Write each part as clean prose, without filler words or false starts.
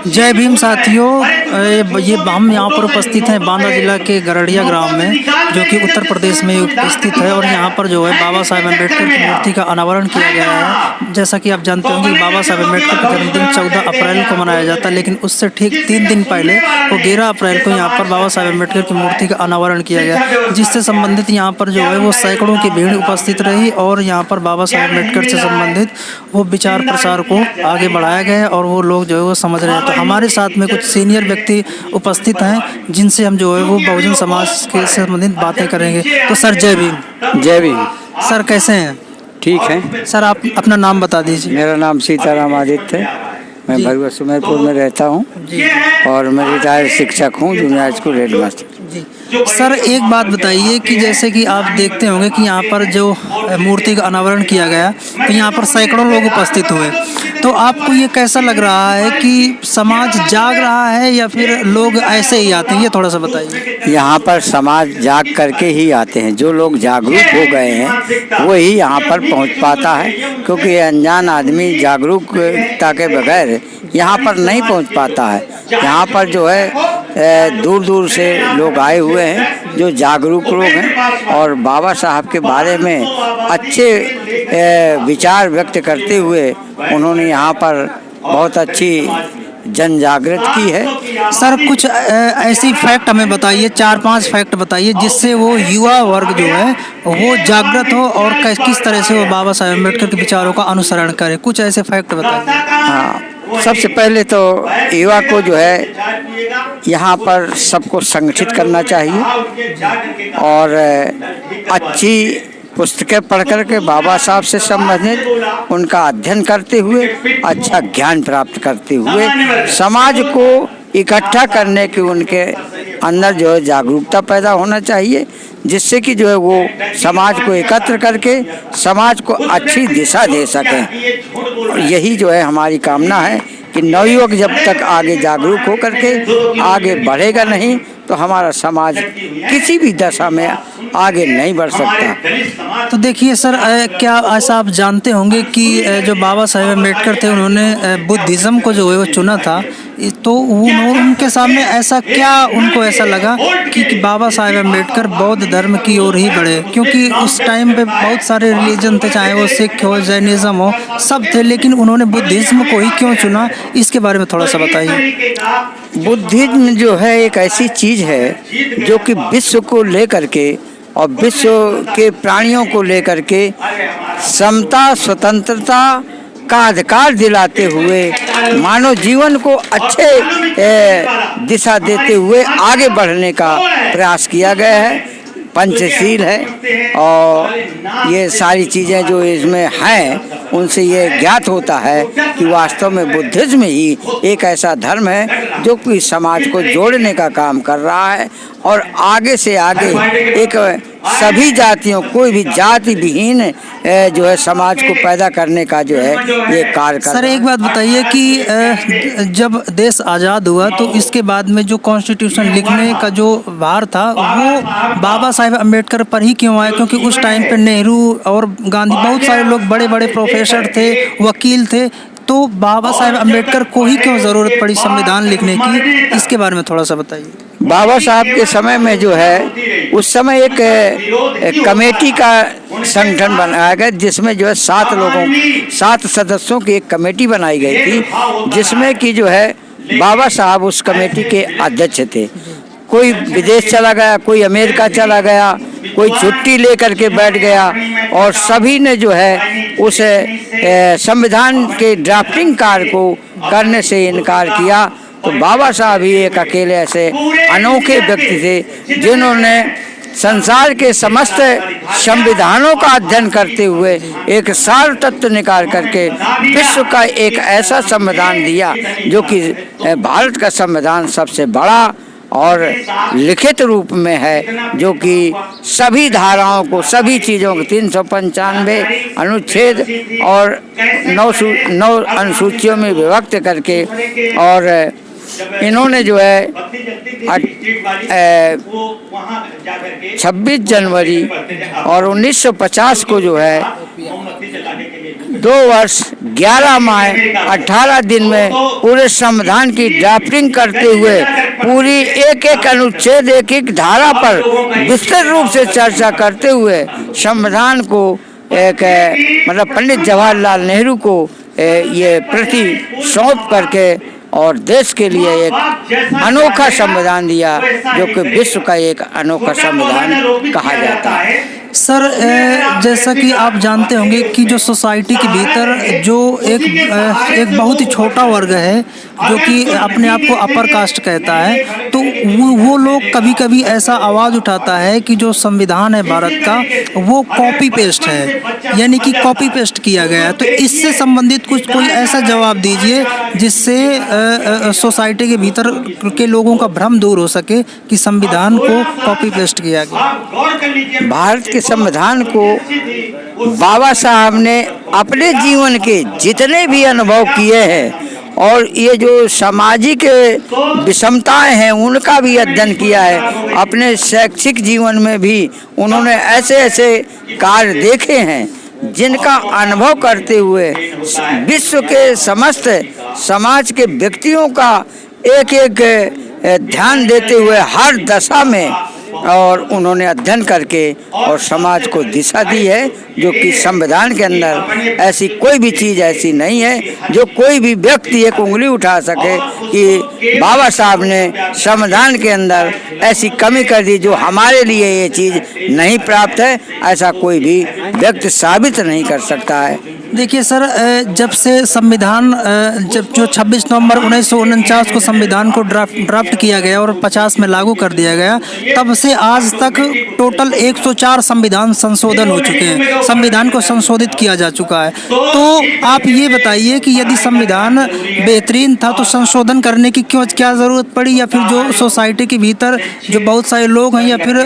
जय भीम साथियों, ये हम यहाँ पर उपस्थित हैं बांदा जिला के गरड़िया ग्राम में, जो कि उत्तर प्रदेश में स्थित है। और यहाँ पर जो है बाबा साहेब अम्बेडकर की मूर्ति का अनावरण किया गया है। जैसा कि आप जानते होंगे कि बाबा साहेब अम्बेडकर का जन्मदिन 14 अप्रैल को मनाया जाता है, लेकिन उससे ठीक 3 दिन पहले वो 11 अप्रैल को यहाँ पर बाबा साहेब अम्बेडकर की मूर्ति का अनावरण किया गया, जिससे संबंधित यहाँ पर जो है वो सैकड़ों की भीड़ उपस्थित रही। और यहाँ पर बाबा साहेब अम्बेडकर से संबंधित वो विचार प्रसार को आगे बढ़ाया गया और वो लोग जो है वो समझ रहे हैं। तो हमारे साथ में कुछ सीनियर व्यक्ति उपस्थित हैं, जिनसे हम जो है वो बहुजन समाज के संबंधित बातें करेंगे। तो सर जय भीम। जय भीम। सर कैसे हैं? ठीक है सर, आप अपना नाम बता दीजिए। मेरा नाम सीताराम आदित्य है। मैं भरुआ सुमेरपुर में रहता हूँ और मैं रिटायर्ड शिक्षक हूँ, जूनियर स्कूल हेडमास्टर। जी सर, एक बात बताइए कि जैसे कि आप देखते होंगे कि यहाँ पर जो मूर्ति का अनावरण किया गया, तो यहाँ पर सैकड़ों लोग उपस्थित हुए। तो आपको ये कैसा लग रहा है कि समाज जाग रहा है या फिर लोग ऐसे ही आते हैं? ये थोड़ा सा बताइए। यहाँ पर समाज जाग करके ही आते हैं। जो लोग जागरूक हो गए हैं वही यहाँ पर पहुँच पाता है, क्योंकि अनजान आदमी जागरूकता के बगैर यहाँ पर नहीं पहुँच पाता है। यहाँ पर जो है दूर दूर से लोग आए हुए हैं जो जागरूक लोग हैं और बाबा साहब के बारे में अच्छे विचार व्यक्त करते हुए उन्होंने यहाँ पर बहुत अच्छी जन जागृत की है। सर कुछ ऐसी फैक्ट हमें बताइए, 4-5 फैक्ट बताइए, जिससे वो युवा वर्ग जो है वो जागृत हो और किस तरह से वो बाबा साहेब अम्बेडकर के विचारों का अनुसरण करे। कुछ ऐसे फैक्ट बताइए। हाँ, सबसे पहले तो युवा को जो है यहाँ पर सबको संगठित करना चाहिए और अच्छी पुस्तकें पढ़ कर के बाबा साहब से संबंधित उनका अध्ययन करते हुए अच्छा ज्ञान प्राप्त करते हुए समाज को इकट्ठा करने की उनके अंदर जो है जागरूकता पैदा होना चाहिए, जिससे कि जो है वो समाज को एकत्र करके समाज को अच्छी दिशा दे सकें। यही जो है हमारी कामना है कि नवयुवक जब तक आगे जागरूक हो करके आगे बढ़ेगा नहीं तो हमारा समाज किसी भी दशा में आगे नहीं बढ़ सकता। तो देखिए सर, क्या ऐसा आप जानते होंगे कि जो बाबा साहेब अम्बेडकर थे उन्होंने बुद्धिज़्म को जो है वो चुना था, तो उनके सामने ऐसा क्या उनको ऐसा लगा कि बाबा साहेब अम्बेडकर बौद्ध धर्म की ओर ही बढ़े? क्योंकि उस टाइम पे बहुत सारे रिलीजन थे, चाहे वो सिख हो, जैनिज्म हो, सब थे, लेकिन उन्होंने बुद्धिज़्म को ही क्यों चुना? इसके बारे में थोड़ा सा बताइए। बुद्धिज्म जो है एक ऐसी चीज़ है जो कि विश्व को लेकर के और विश्व के प्राणियों को लेकर के समता स्वतंत्रता का अधिकार दिलाते हुए मानव जीवन को अच्छे दिशा देते हुए आगे बढ़ने का प्रयास किया गया है। पंचशील है और ये सारी चीज़ें जो इसमें हैं उनसे ये ज्ञात होता है कि वास्तव में बुद्धिज्म ही एक ऐसा धर्म है जो कि समाज को जोड़ने का काम कर रहा है और आगे से आगे एक सभी जातियों, कोई भी जाति विहीन जो है समाज को पैदा करने का जो है ये कार्य कर। सर एक बात बताइए कि जब देश आज़ाद हुआ तो इसके बाद में जो कॉन्स्टिट्यूशन लिखने का जो भार था वो बाबा साहेब अम्बेडकर पर ही क्यों आया? क्योंकि उस टाइम पे नेहरू और गांधी, बहुत सारे लोग बड़े बड़े प्रोफेसर थे, वकील थे, तो बाबा साहेब अम्बेडकर को ही क्यों ज़रूरत पड़ी संविधान लिखने की? इसके बारे में थोड़ा सा बताइए। बाबा साहब के समय में जो है उस समय एक कमेटी का संगठन बनाया गया, जिसमें जो है 7 सदस्यों की एक कमेटी बनाई गई थी, जिसमें कि जो है बाबा साहब उस कमेटी के अध्यक्ष थे। कोई विदेश चला गया, कोई अमेरिका चला गया, कोई छुट्टी लेकर के बैठ गया और सभी ने जो है उस संविधान के ड्राफ्टिंग कार्य को करने से इनकार किया। तो बाबा साहब ही एक अकेले ऐसे अनोखे व्यक्ति थे जिन्होंने संसार के समस्त संविधानों का अध्ययन करते हुए एक सार तत्व निकाल करके विश्व का एक ऐसा संविधान दिया जो कि भारत का संविधान सबसे बड़ा और लिखित रूप में है, जो कि सभी धाराओं को, सभी चीज़ों को 395 अनुच्छेद और 9 अनुसूचियों में विभक्त करके और इन्होंने जो है 26 जनवरी और 1950 को जो है 2 वर्ष 11 माह 18 दिन में पूरे संविधान की ड्राफ्टिंग करते हुए पूरी एक एक अनुच्छेद एक एक धारा पर विस्तृत रूप से चर्चा करते हुए संविधान को एक मतलब पंडित जवाहरलाल नेहरू को ये प्रति सौंप करके और देश के लिए एक अनोखा संविधान दिया, जो कि विश्व का एक अनोखा संविधान कहा जाता है। सर, जैसा कि आप जानते होंगे कि जो सोसाइटी के भीतर जो एक बहुत ही छोटा वर्ग है जो कि अपने आप को अपर कास्ट कहता है, तो वो लोग कभी कभी ऐसा आवाज़ उठाता है कि जो संविधान है भारत का वो कॉपी पेस्ट है, यानी कि कॉपी पेस्ट किया गया है। तो इससे संबंधित कुछ कोई ऐसा जवाब दीजिए जिससे सोसाइटी के भीतर के लोगों का भ्रम दूर हो सके कि संविधान को कॉपी पेस्ट किया गया। भारत के संविधान को बाबा साहब ने अपने जीवन के जितने भी अनुभव किए हैं और ये जो सामाजिक विषमताएं हैं उनका भी अध्ययन किया है। अपने शैक्षिक जीवन में भी उन्होंने ऐसे ऐसे कार्य देखे हैं जिनका अनुभव करते हुए विश्व के समस्त समाज के व्यक्तियों का एक एक ध्यान देते हुए हर दशा में और उन्होंने अध्ययन करके और समाज को दिशा दी है, जो कि संविधान के अंदर ऐसी कोई भी चीज़ ऐसी नहीं है जो कोई भी व्यक्ति एक उंगली उठा सके कि बाबा साहब ने संविधान के अंदर ऐसी कमी कर दी जो हमारे लिए ये चीज़ नहीं प्राप्त है, ऐसा कोई भी व्यक्ति साबित नहीं कर सकता है। देखिए सर, जब से संविधान जब जो 26 नवंबर 1949 को संविधान को ड्राफ्ट किया गया और 50 में लागू कर दिया गया, तब से आज तक टोटल 104 संविधान संशोधन हो चुके हैं, संविधान को संशोधित किया जा चुका है। तो आप ये बताइए कि यदि संविधान बेहतरीन था तो संशोधन करने की क्या ज़रूरत पड़ी, या फिर जो सोसाइटी के भीतर जो बहुत सारे लोग हैं, या फिर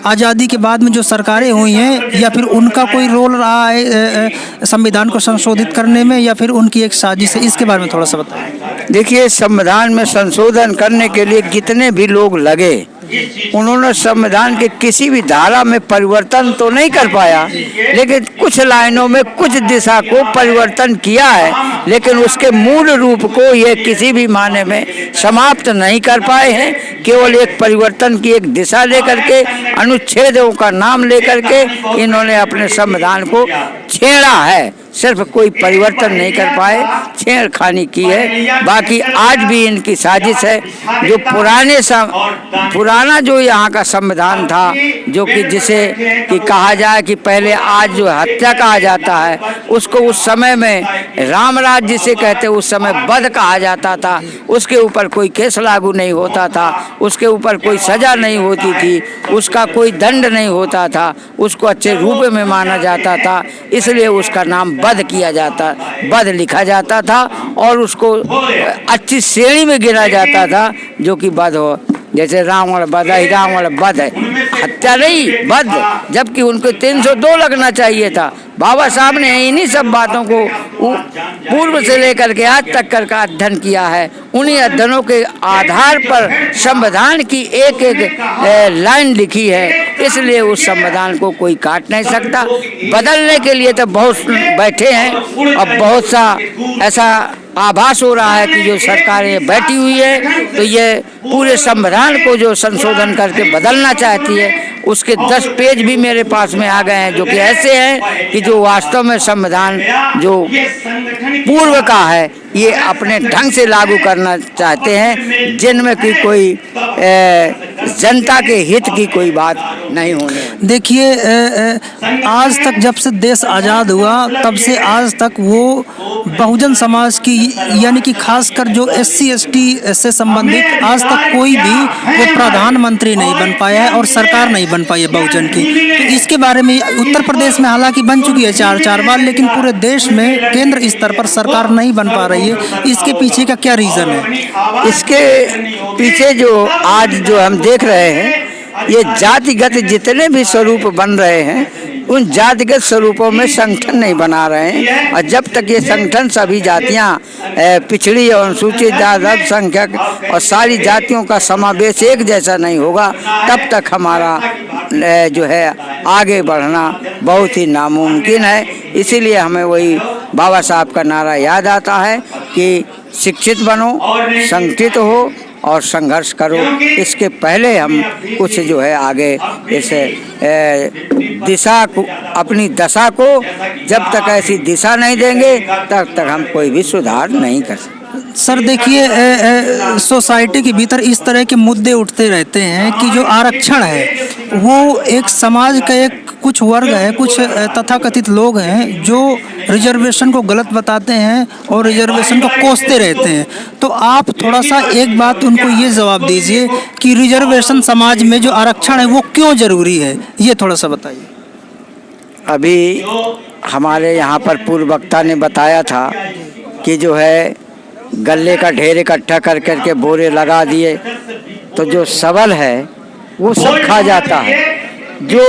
आज़ादी के बाद में जो सरकारें हुई हैं, या फिर उनका कोई रोल रहा है संविधान को संशोधित करने में, या फिर उनकी एक साजिश है? इसके बारे में थोड़ा सा बताएं। देखिए, संविधान में संशोधन करने के लिए कितने भी लोग लगे, उन्होंने संविधान के किसी भी धारा में परिवर्तन तो नहीं कर पाया, लेकिन कुछ लाइनों में कुछ दिशा को परिवर्तन किया है, लेकिन उसके मूल रूप को ये किसी भी मायने में समाप्त नहीं कर पाए हैं। केवल एक परिवर्तन की एक दिशा लेकर के, अनुच्छेदों का नाम लेकर के इन्होंने अपने संविधान को छेड़ा है, सिर्फ कोई परिवर्तन नहीं कर पाए, छेड़खानी की है। बाकी आज भी इनकी साजिश है। जो पुराना जो यहाँ का संविधान था, जो कि जिसे कि कहा जाए कि पहले आज जो हत्या कहा जाता है, उसको उस समय में रामराज जिसे कहते उस समय वध कहा जाता था। उसके ऊपर कोई केस लागू नहीं होता था, उसके ऊपर कोई सजा नहीं होती थी, उसका कोई दंड नहीं होता था, उसको अच्छे रूप में माना जाता था, इसलिए उसका नाम वध किया जाता, वध लिखा जाता था और उसको अच्छी श्रेणी में गिना जाता था, जो कि वध हो। जैसे रावण वध है, रावण वध है, हत्या नहीं वध, जबकि उनको 302 लगना चाहिए था। बाबा साहब ने इन्हीं सब बातों को पूर्व से लेकर के आज तक कर का अध्ययन किया है। उन्हीं अध्ययनों के आधार पर संविधान की एक एक लाइन लिखी है, इसलिए उस संविधान को कोई काट नहीं सकता। बदलने के लिए तो बहुत बैठे हैं और बहुत सा ऐसा आभास हो रहा है कि जो सरकारें बैठी हुई है तो ये पूरे संविधान को जो संशोधन करके बदलना चाहती है, उसके 10 पेज भी मेरे पास में आ गए हैं, जो कि ऐसे हैं कि जो वास्तव में संविधान जो पूर्व का है ये अपने ढंग से लागू करना चाहते हैं, जिनमें कि कोई जनता के हित की कोई बात नहीं होने। देखिए, आज तक जब से देश आज़ाद हुआ तब से आज तक वो बहुजन समाज की, यानी कि खासकर जो SC ST से संबंधित आज तक कोई भी वो प्रधानमंत्री नहीं बन पाया है और सरकार नहीं बन पाई है बहुजन की। तो इसके बारे में उत्तर प्रदेश में हालांकि बन चुकी है 4 बार, लेकिन पूरे देश में केंद्र स्तर पर सरकार नहीं बन पा रही है। इसके पीछे का क्या रीज़न है? इसके पीछे जो आज जो हम देख रहे हैं, ये जातिगत जितने भी स्वरूप बन रहे हैं, उन जातिगत स्वरूपों में संगठन नहीं बना रहे हैं। और जब तक ये संगठन सभी जातियां पिछड़ी और अनुसूचित जाति, अल्पसंख्यक और सारी जातियों का समावेश एक जैसा नहीं होगा, तब तक हमारा जो है आगे बढ़ना बहुत ही नामुमकिन है। इसीलिए हमें वही बाबा साहब का नारा याद आता है कि शिक्षित बनो, संगठित हो और संघर्ष करो। इसके पहले हम कुछ जो है आगे इस दिशा को, अपनी दशा को जब तक ऐसी दिशा नहीं देंगे तब तक हम कोई भी सुधार नहीं कर सकते। सर देखिए, सोसाइटी के भीतर इस तरह के मुद्दे उठते रहते हैं कि जो आरक्षण है वो एक समाज का एक कुछ वर्ग है, कुछ तथाकथित लोग हैं जो रिजर्वेशन को गलत बताते हैं और रिजर्वेशन को कोसते रहते हैं। तो आप थोड़ा सा एक बात उनको ये जवाब दीजिए कि रिजर्वेशन समाज में जो आरक्षण है वो क्यों जरूरी है, ये थोड़ा सा बताइए। अभी हमारे यहाँ पर पूर्व वक्ता ने बताया था कि जो है गल्ले का ढेर इकट्ठा कर करके बोरे लगा दिए तो जो सबल है वो सब खा जाता है, जो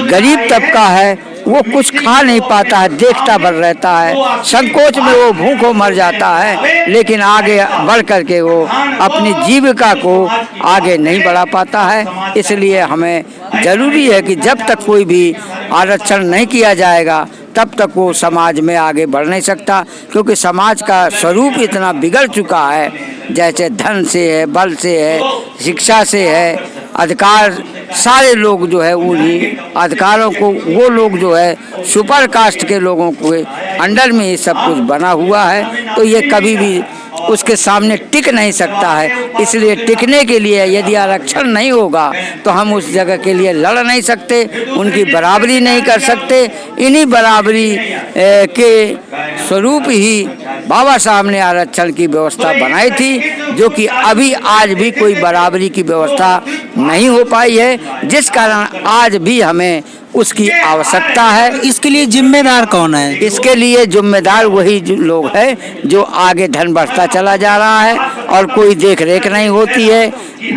गरीब तबका है वो कुछ खा नहीं पाता है, देखता भर रहता है, संकोच में वो भूखों मर जाता है, लेकिन आगे बढ़ करके वो अपनी जीविका को आगे नहीं बढ़ा पाता है। इसलिए हमें जरूरी है कि जब तक कोई भी आरक्षण नहीं किया जाएगा तब तक वो समाज में आगे बढ़ नहीं सकता, क्योंकि समाज का स्वरूप इतना बिगड़ चुका है, जैसे धन से है, बल से है, शिक्षा से है, अधिकार सारे लोग जो है उन्हीं अधिकारों को वो लोग जो है सुपर कास्ट के लोगों के अंडर में ये सब कुछ बना हुआ है। तो ये कभी भी उसके सामने टिक नहीं सकता है। इसलिए टिकने के लिए यदि आरक्षण नहीं होगा तो हम उस जगह के लिए लड़ नहीं सकते, उनकी बराबरी नहीं कर सकते। इन्हीं बराबरी के स्वरूप ही बाबा साहब ने आरक्षण की व्यवस्था बनाई थी, जो कि अभी आज भी कोई बराबरी की व्यवस्था नहीं हो पाई है, जिस कारण आज भी हमें उसकी आवश्यकता है। इसके लिए जिम्मेदार कौन है? इसके लिए जिम्मेदार वही लोग हैं जो आगे धन बढ़ता चला जा रहा है और कोई देख रेख नहीं होती है।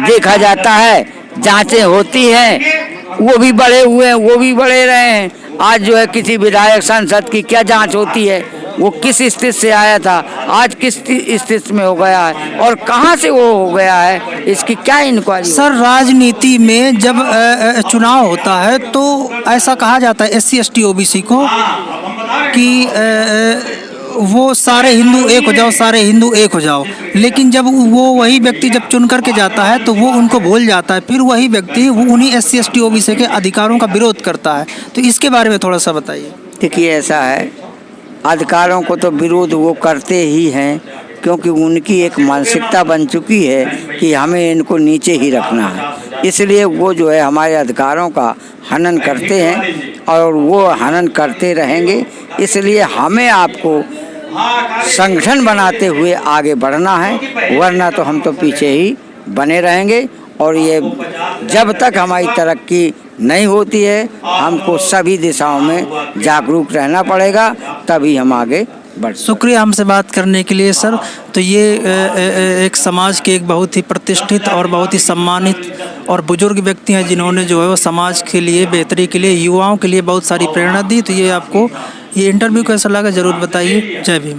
देखा जाता है, जांचें होती हैं, वो भी बढ़े हुए हैं, वो भी बढ़े रहे हैं। आज जो है किसी विधायक सांसद की क्या जांच होती है, वो किस स्थिति से आया था, आज किस स्थिति में हो गया है और कहां से वो हो गया है, इसकी क्या इंक्वायरी। सर राजनीति में जब चुनाव होता है तो ऐसा कहा जाता है SC ST OBC को कि वो सारे हिंदू एक हो जाओ, सारे हिंदू एक हो जाओ, लेकिन जब वो वही व्यक्ति जब चुन करके जाता है तो वो उनको भूल जाता है, फिर वही व्यक्ति वो उन्हीं SC ST OBC के अधिकारों का विरोध करता है। तो इसके बारे में थोड़ा सा बताइए। देखिए ऐसा है, अधिकारों को तो विरोध वो करते ही हैं, क्योंकि उनकी एक मानसिकता बन चुकी है कि हमें इनको नीचे ही रखना है। इसलिए वो जो है हमारे अधिकारों का हनन करते हैं और वो हनन करते रहेंगे। इसलिए हमें आपको संगठन बनाते हुए आगे बढ़ना है, वरना तो हम तो पीछे ही बने रहेंगे। और ये जब तक हमारी तरक्की नहीं होती है, हमको सभी दिशाओं में जागरूक रहना पड़ेगा, तभी हम आगे बढ़। शुक्रिया हमसे बात करने के लिए सर। तो ये एक समाज के एक बहुत ही प्रतिष्ठित और बहुत ही सम्मानित और बुजुर्ग व्यक्ति हैं, जिन्होंने जो है वो समाज के लिए, बेहतरी के लिए, युवाओं के लिए बहुत सारी प्रेरणा दी। तो ये आपको ये इंटरव्यू कैसा लगा ज़रूर बताइए। जय भीम।